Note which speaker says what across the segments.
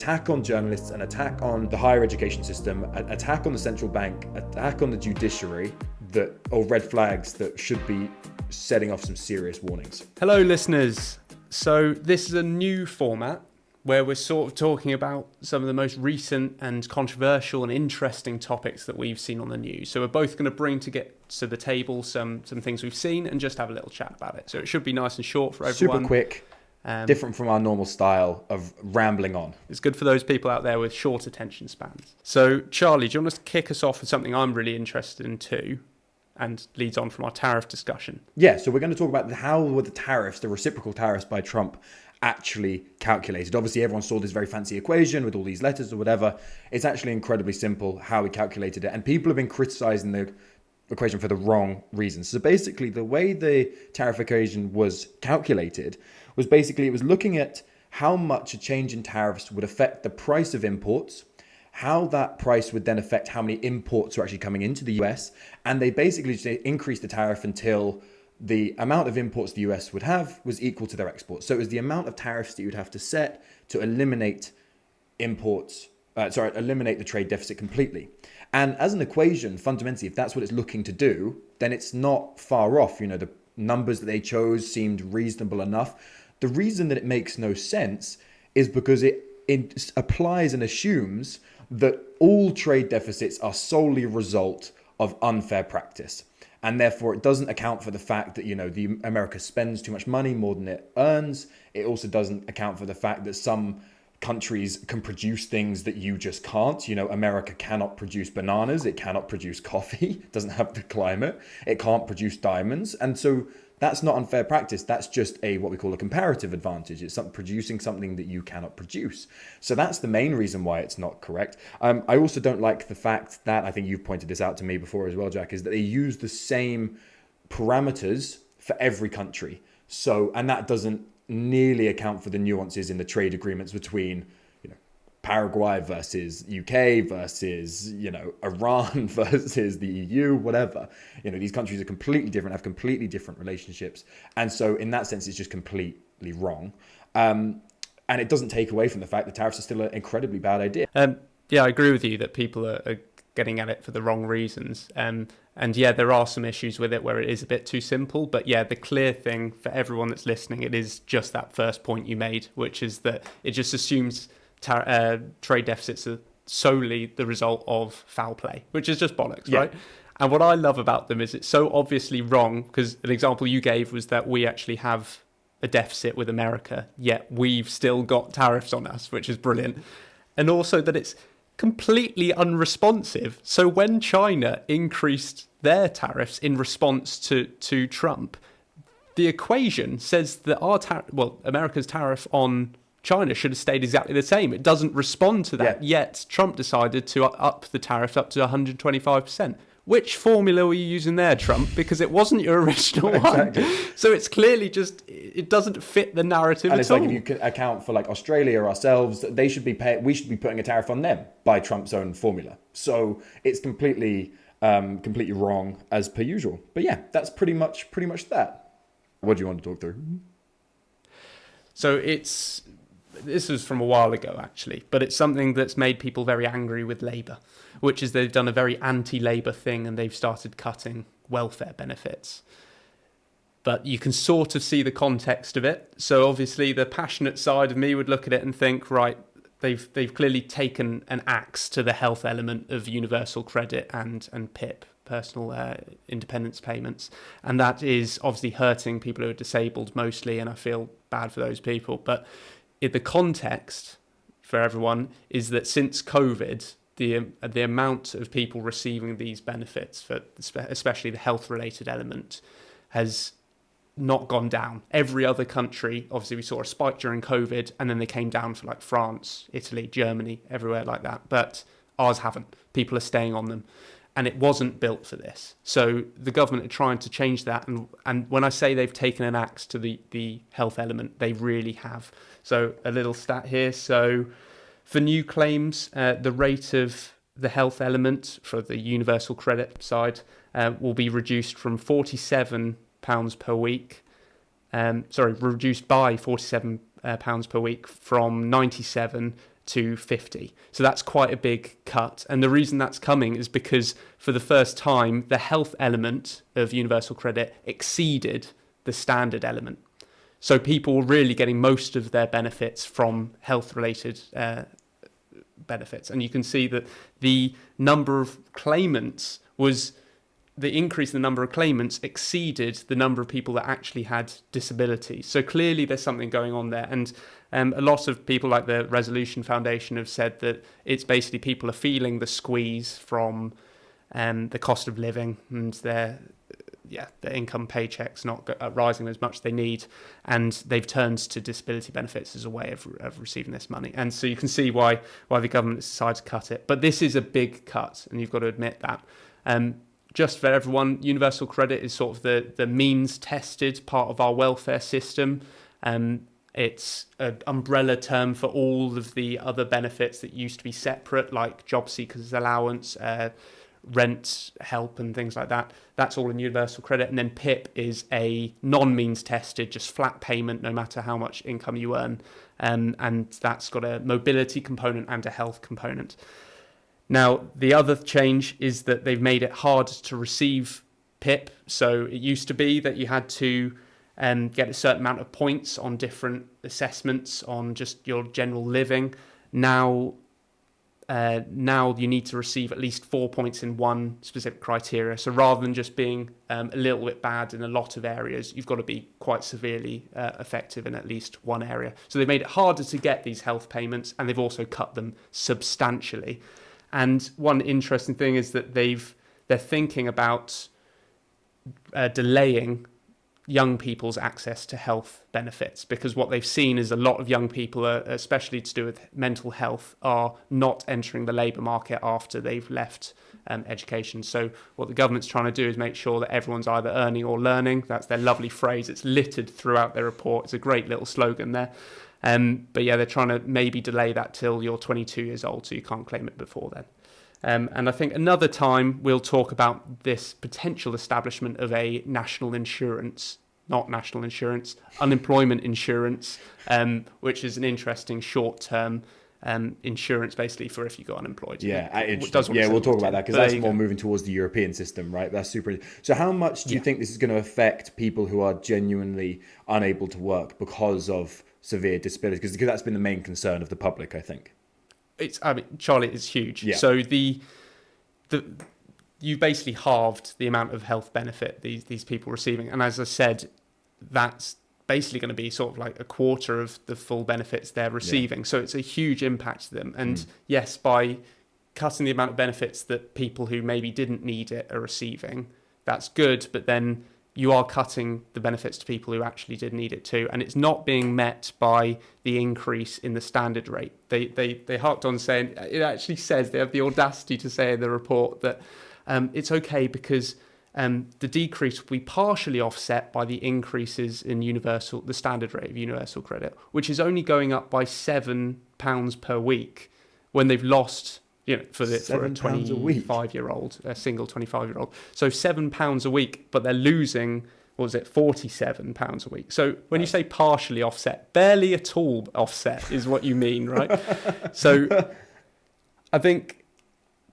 Speaker 1: attack on journalists, an attack on the higher education system, an attack on the central bank, attack on the judiciary, or red flags that should be setting off some serious warnings.
Speaker 2: Hello, listeners. So this is a new format where we're sort of talking about some of the most recent and controversial and interesting topics that we've seen on the news. So we're both going to bring to the table some things we've seen and just have a little chat about it. So it should be nice and short for everyone.
Speaker 1: Super quick, different from our normal style of rambling on.
Speaker 2: It's good for those people out there with short attention spans. So Charlie, do you want to kick us off with something I'm really interested in too, and leads on from our tariff discussion?
Speaker 1: Yeah, so we're going to talk about how were the tariffs, the reciprocal tariffs by Trump, actually calculated. Obviously, everyone saw this very fancy equation with all these letters or whatever. It's actually incredibly simple how he calculated it. And people have been criticizing the equation for the wrong reasons. So basically, the way the tariff equation was calculated was basically it was looking at how much a change in tariffs would affect the price of imports, how that price would then affect how many imports are actually coming into the US. And they basically just increased the tariff until the amount of imports the US would have was equal to their exports. So it was the amount of tariffs that you would have to set to eliminate eliminate the trade deficit completely. And as an equation, fundamentally, if that's what it's looking to do, then it's not far off. You know, the numbers that they chose seemed reasonable enough. The reason that it makes no sense is because it applies and assumes that all trade deficits are solely a result of unfair practice. And therefore, it doesn't account for the fact that, America spends too much money more than it earns. It also doesn't account for the fact that some countries can produce things that you just can't. America cannot produce bananas. It cannot produce coffee. It doesn't have the climate. It can't produce diamonds. And so that's not unfair practice. That's just what we call a comparative advantage. It's producing something that you cannot produce. So that's the main reason why it's not correct. I also don't like the fact that, I think you've pointed this out to me before as well, Jack, is that they use the same parameters for every country. So, and that doesn't nearly account for the nuances in the trade agreements between Paraguay versus UK versus, Iran versus the EU, whatever. These countries are completely different, have completely different relationships. And so in that sense, it's just completely wrong. And it doesn't take away from the fact that tariffs are still an incredibly bad idea.
Speaker 2: Yeah, I agree with you that people are getting at it for the wrong reasons. And yeah, there are some issues with it where it is a bit too simple. But yeah, the clear thing for everyone that's listening, it is just that first point you made, which is that it just assumes trade deficits are solely the result of foul play, which is just bollocks, right? And what I love about them is it's so obviously wrong, because an example you gave was that we actually have a deficit with America, yet we've still got tariffs on us, which is brilliant. And also that it's completely unresponsive. So when China increased their tariffs in response to Trump, the equation says that America's tariff on China should have stayed exactly the same. It doesn't respond to that. Yet Trump decided to up the tariff up to 125%. Which formula were you using there, Trump? Because it wasn't your original one. So it's clearly just, it doesn't fit the narrative
Speaker 1: and
Speaker 2: at all.
Speaker 1: And it's like if you can account for Australia or ourselves, we should be putting a tariff on them by Trump's own formula. So it's completely wrong as per usual. But yeah, that's pretty much that. What do you want to talk through?
Speaker 2: So this was from a while ago, actually, but it's something that's made people very angry with Labour, which is they've done a very anti-Labour thing and they've started cutting welfare benefits. But you can sort of see the context of it. So obviously the passionate side of me would look at it and think, right, they've clearly taken an axe to the health element of universal credit and PIP, personal independence payments. And that is obviously hurting people who are disabled mostly, and I feel bad for those people. But the context for everyone is that since COVID, the amount of people receiving these benefits, for especially the health-related element, has not gone down. Every other country, obviously we saw a spike during COVID, and then they came down for France, Italy, Germany, everywhere like that. But ours haven't. People are staying on them. And it wasn't built for this. So the government are trying to change that. And when I say they've taken an axe to the health element, they really have. So a little stat here. So for new claims, the rate of the health element for the universal credit side will be reduced from £47 per week. Reduced by £47 per week from 97 to 50. So that's quite a big cut. And the reason that's coming is because for the first time, the health element of universal credit exceeded the standard element. So people were really getting most of their benefits from health-related benefits. And you can see that the number of claimants the increase in the number of claimants exceeded the number of people that actually had disabilities. So clearly there's something going on there. And a lot of people like the Resolution Foundation have said that it's basically people are feeling the squeeze from the cost of living and their income paychecks not rising as much as they need, and they've turned to disability benefits as a way of receiving this money. And so you can see why the government has decided to cut it. But this is a big cut, and you've got to admit that. Just for everyone, universal credit is sort of the means tested part of our welfare system. It's an umbrella term for all of the other benefits that used to be separate, like job seekers allowance, rent help and things like that. That's all in universal credit. And then PIP is a non-means tested, just flat payment no matter how much income you earn. And that's got a mobility component and a health component. Now, the other change is that they've made it hard to receive PIP. So it used to be that you had to get a certain amount of points on different assessments on just your general living. Now you need to receive at least 4 points in one specific criteria. So rather than just being a little bit bad in a lot of areas, you've got to be quite severely effective in at least one area. So they've made it harder to get these health payments, and they've also cut them substantially. And one interesting thing is that they're thinking about delaying young people's access to health benefits, because what they've seen is a lot of young people, especially to do with mental health, are not entering the labour market after they've left education. So what the government's trying to do is make sure that everyone's either earning or learning. That's their lovely phrase. It's littered throughout their report. It's a great little slogan there. But yeah, they're trying to maybe delay that till you're 22 years old, so you can't claim it before then. And I think another time we'll talk about this potential establishment of a national insurance, not national insurance, unemployment insurance, which is an interesting short-term insurance basically for if you got unemployed.
Speaker 1: Yeah, we'll talk about that, because that's more moving towards the European system, right? That's super. So how much do you think this is going to affect people who are genuinely unable to work because of severe disability? Because that's been the main concern of the public, I think.
Speaker 2: Charlie, it's huge. Yeah. So you basically halved the amount of health benefit these people are receiving, and as I said, that's basically going to be sort of like a quarter of the full benefits they're receiving. Yeah. So it's a huge impact to them. And yes, by cutting the amount of benefits that people who maybe didn't need it are receiving, that's good. But then you are cutting the benefits to people who actually did need it too. And it's not being met by the increase in the standard rate. They harked on saying, it actually says, they have the audacity to say in the report that it's okay because the decrease will be partially offset by the increases in the standard rate of universal credit, which is only going up by £7 per week when they've lost, for a 25-year-old, a single 25-year-old. So £7 a week, but they're losing, £47 a week. So when you say partially offset, barely at all offset is what you mean, right? So I think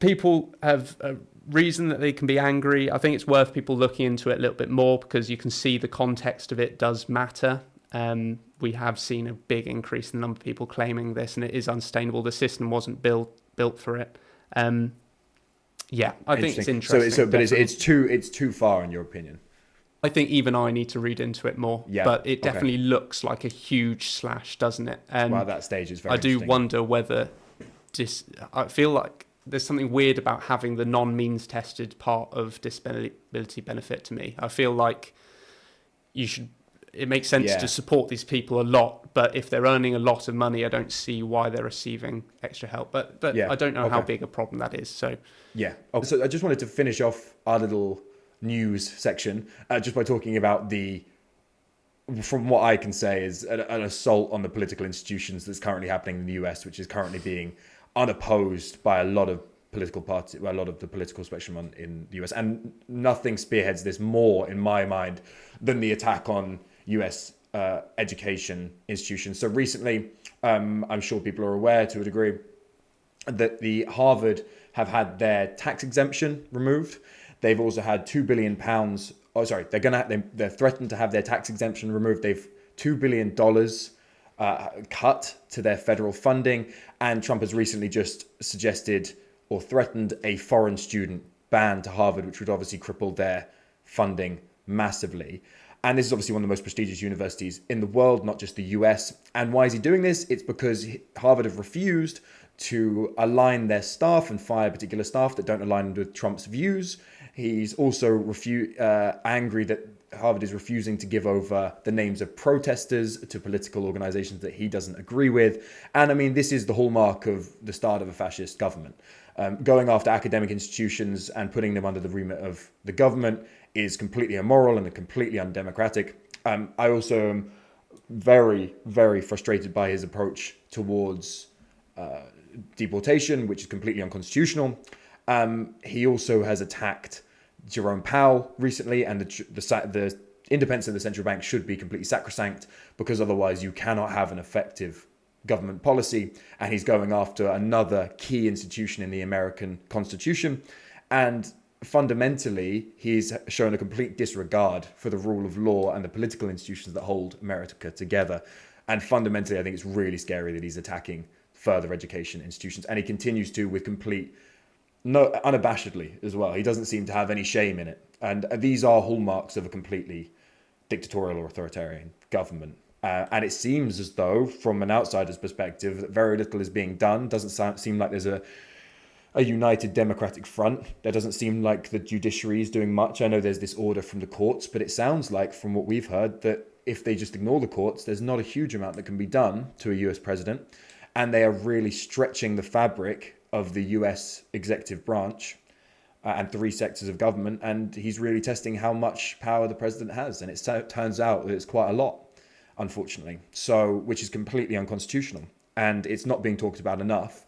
Speaker 2: people have a reason that they can be angry. I think it's worth people looking into it a little bit more, because you can see the context of it does matter. We have seen a big increase in the number of people claiming this, and it is unsustainable. The system wasn't built for it. I think it's interesting.
Speaker 1: But it's too far in your opinion.
Speaker 2: I think even I need to read into it more. Yeah, but it definitely looks like a huge slash, doesn't it?
Speaker 1: Well, that stage is very.
Speaker 2: I do wonder whether I feel like there's something weird about having the non-means tested part of disability benefit to me. I feel like it makes sense to support these people a lot, but if they're earning a lot of money, I don't see why they're receiving extra help. But I don't know how big a problem that is. So
Speaker 1: so I just wanted to finish off our little news section just by talking about from what I can say is an assault on the political institutions that's currently happening in the US, which is currently being unopposed by a lot of political parties, a lot of the political spectrum in the US, and nothing spearheads this more, in my mind, than the attack on US education institutions. So recently, I'm sure people are aware to a degree that the Harvard have had their tax exemption removed. They've also had £2 billion. Oh, sorry, they're threatened to have their tax exemption removed. They've $2 billion cut to their federal funding, and Trump has recently just suggested or threatened a foreign student ban to Harvard, which would obviously cripple their funding massively. And this is obviously one of the most prestigious universities in the world, not just the US. And why is he doing this? It's because Harvard have refused to align their staff and fire particular staff that don't align with Trump's views. He's also angry that Harvard is refusing to give over the names of protesters to political organizations that he doesn't agree with. And I mean, this is the hallmark of the start of a fascist government. Going after academic institutions and putting them under the remit of the government is completely immoral and completely undemocratic. I also am very, very frustrated by his approach towards deportation, which is completely unconstitutional. He also has attacked Jerome Powell recently, and the independence of the central bank should be completely sacrosanct, because otherwise you cannot have an effective government policy. And he's going after another key institution in the American Constitution. And fundamentally, he's shown a complete disregard for the rule of law and the political institutions that hold America together. And fundamentally, I think it's really scary that he's attacking further education institutions, and he continues to with unabashedly as well. He doesn't seem to have any shame in it. And these are hallmarks of a completely dictatorial or authoritarian government. And it seems as though, from an outsider's perspective, that very little is being done. Doesn't seem like there's a united democratic front. There doesn't seem like the judiciary is doing much. I know there's this order from the courts, but it sounds like, from what we've heard, that if they just ignore the courts, there's not a huge amount that can be done to a US president. And they are really stretching the fabric of the US executive branch and three sectors of government. And he's really testing how much power the president has. And it turns out that it's quite a lot, unfortunately. So, which is completely unconstitutional. And it's not being talked about enough.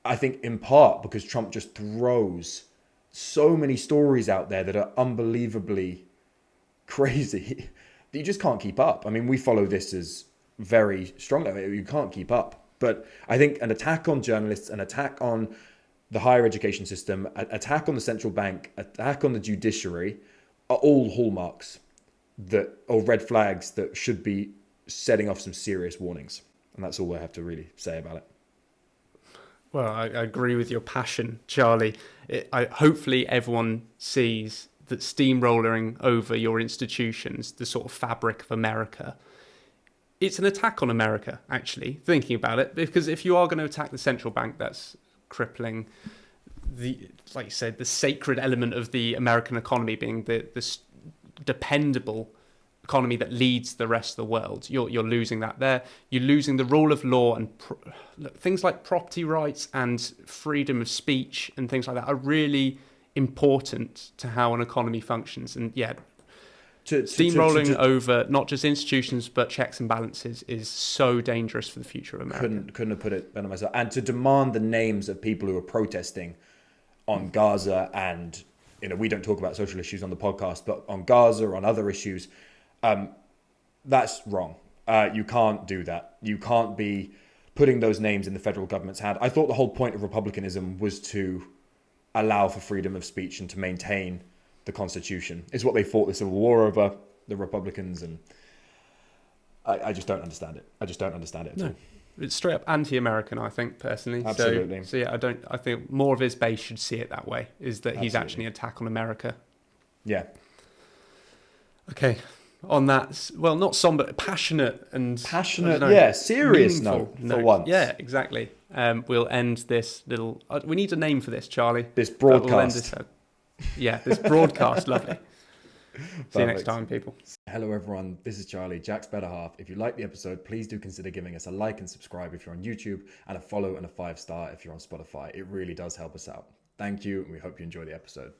Speaker 1: I think in part because Trump just throws so many stories out there that are unbelievably crazy that you just can't keep up. I mean, we follow this as very strongly. I mean, you can't keep up. But I think an attack on journalists, an attack on the higher education system, an attack on the central bank, attack on the judiciary are all hallmarks or red flags that should be setting off some serious warnings. And that's all I have to really say about it.
Speaker 2: Well, I agree with your passion, Charlie. Hopefully everyone sees that steamrolling over your institutions, the sort of fabric of America, it's an attack on America, actually, thinking about it. Because if you are going to attack the central bank, that's crippling like you said, the sacred element of the American economy being the dependable economy that leads the rest of the world. You're losing that there. You're losing the rule of law and things like property rights and freedom of speech and things like that are really important to how an economy functions. And yeah, steamrolling over not just institutions but checks and balances is so dangerous for the future of America.
Speaker 1: Couldn't have put it better myself. And to demand the names of people who are protesting on Gaza, and we don't talk about social issues on the podcast, but on Gaza or on other issues, that's wrong. You can't do that. You can't be putting those names in the federal government's hand. I thought the whole point of republicanism was to allow for freedom of speech and to maintain the Constitution. It's what they fought the Civil War over, the Republicans, and I just don't understand it. I just don't understand it at all.
Speaker 2: It's straight up anti-American, I think, personally.
Speaker 1: Absolutely.
Speaker 2: So yeah, I think more of his base should see it that way, is that he's actually an attack on America.
Speaker 1: Yeah.
Speaker 2: Okay. On that, well, not somber, passionate,
Speaker 1: yeah, serious note for once.
Speaker 2: Yeah, exactly. We'll end this little. We need a name for this, Charlie.
Speaker 1: This broadcast.
Speaker 2: This broadcast. Lovely. See you next time, people.
Speaker 1: Hello, everyone. This is Charlie, Jack's better half. If you like the episode, please do consider giving us a like and subscribe if you're on YouTube, and a follow and a 5-star if you're on Spotify. It really does help us out. Thank you, and we hope you enjoy the episode.